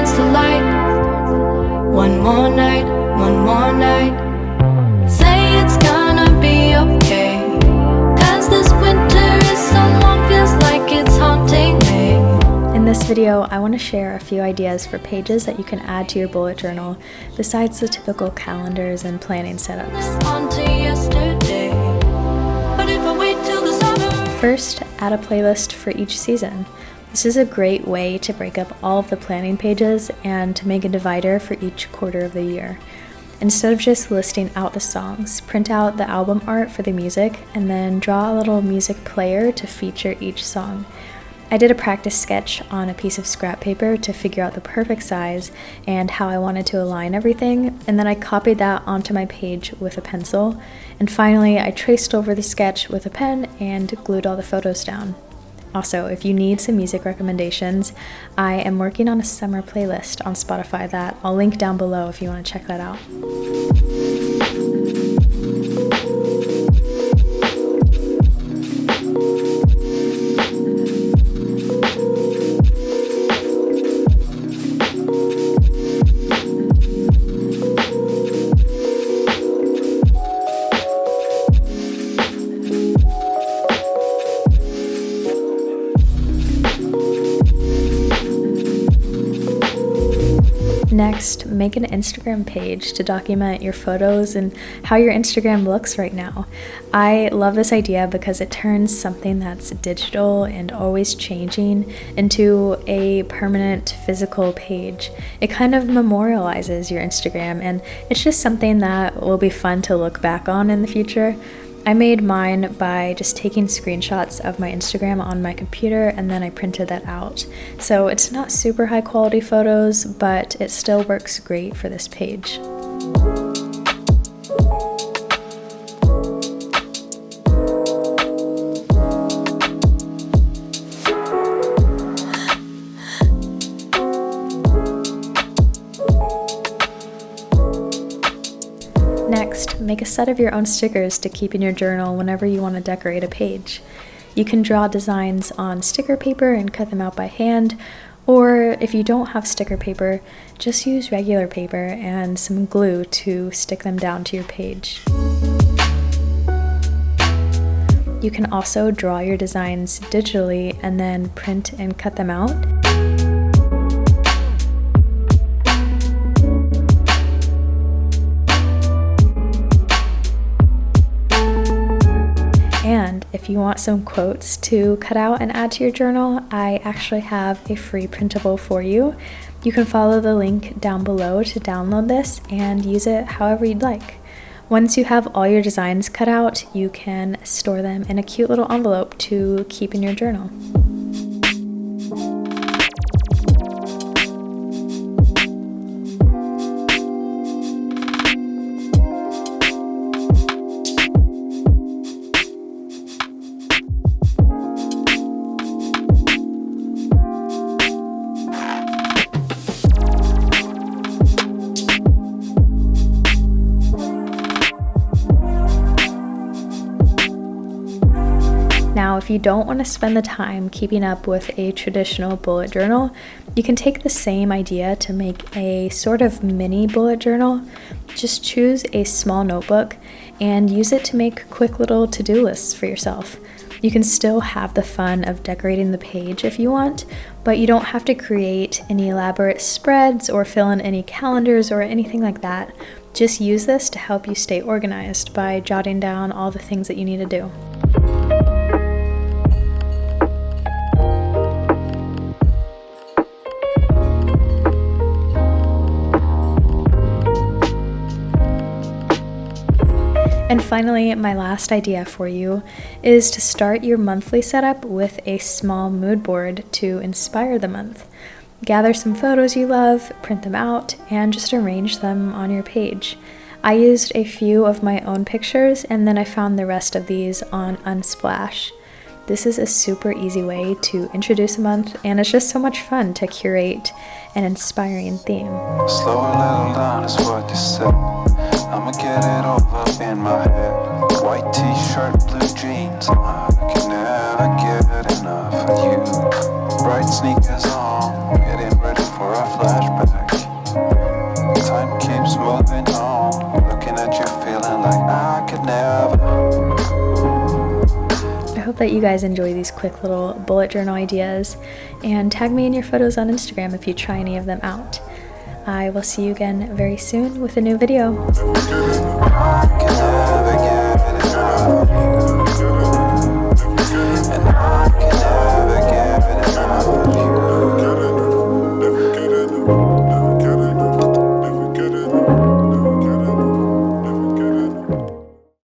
starts to light. One more night, one more night. Say it's gonna be okay, 'cause this winter is so long, feels like it's haunting me. In this video, I want to share a few ideas for pages that you can add to your bullet journal besides the typical calendars and planning setups. On to yesterday, but if I wait till the summer. First, add a playlist for each season. This is a great way to break up all of the planning pages and to make a divider for each quarter of the year. Instead of just listing out the songs, print out the album art for the music and then draw a little music player to feature each song. I did a practice sketch on a piece of scrap paper to figure out the perfect size and how I wanted to align everything, and then I copied that onto my page with a pencil. And finally, I traced over the sketch with a pen and glued all the photos down. Also, if you need some music recommendations, I am working on a summer playlist on Spotify that I'll link down below if you want to check that out. Next, make an Instagram page to document your photos and how your Instagram looks right now. I love this idea because it turns something that's digital and always changing into a permanent physical page. It kind of memorializes your Instagram, and it's just something that will be fun to look back on in the future. I made mine by just taking screenshots of my Instagram on my computer and then I printed that out. So it's not super high quality photos, but it still works great for this page. Next, make a set of your own stickers to keep in your journal whenever you want to decorate a page. You can draw designs on sticker paper and cut them out by hand, or if you don't have sticker paper, just use regular paper and some glue to stick them down to your page. You can also draw your designs digitally and then print and cut them out. And if you want some quotes to cut out and add to your journal, I actually have a free printable for you. You can follow the link down below to download this and use it however you'd like. Once you have all your designs cut out, you can store them in a cute little envelope to keep in your journal. Now, if you don't want to spend the time keeping up with a traditional bullet journal, you can take the same idea to make a sort of mini bullet journal. Just choose a small notebook and use it to make quick little to-do lists for yourself. You can still have the fun of decorating the page if you want, but you don't have to create any elaborate spreads or fill in any calendars or anything like that. Just use this to help you stay organized by jotting down all the things that you need to do. And finally, my last idea for you is to start your monthly setup with a small mood board to inspire the month. Gather some photos you love, print them out, and just arrange them on your page. I used a few of my own pictures, and then I found the rest of these on Unsplash. This is a super easy way to introduce a month, and it's just so much fun to curate an inspiring theme. Slow a little down is what you said. I'ma get it all up in my head. White t-shirt, blue jeans. I can never get enough of you. Bright sneakers on, getting ready for a flashback. keeps moving on. Looking at you, feeling like I could never. I hope that you guys enjoy these quick little bullet journal ideas, and tag me in your photos on Instagram if you try any of them out. I will see you again very soon with a new video. I can never get enough.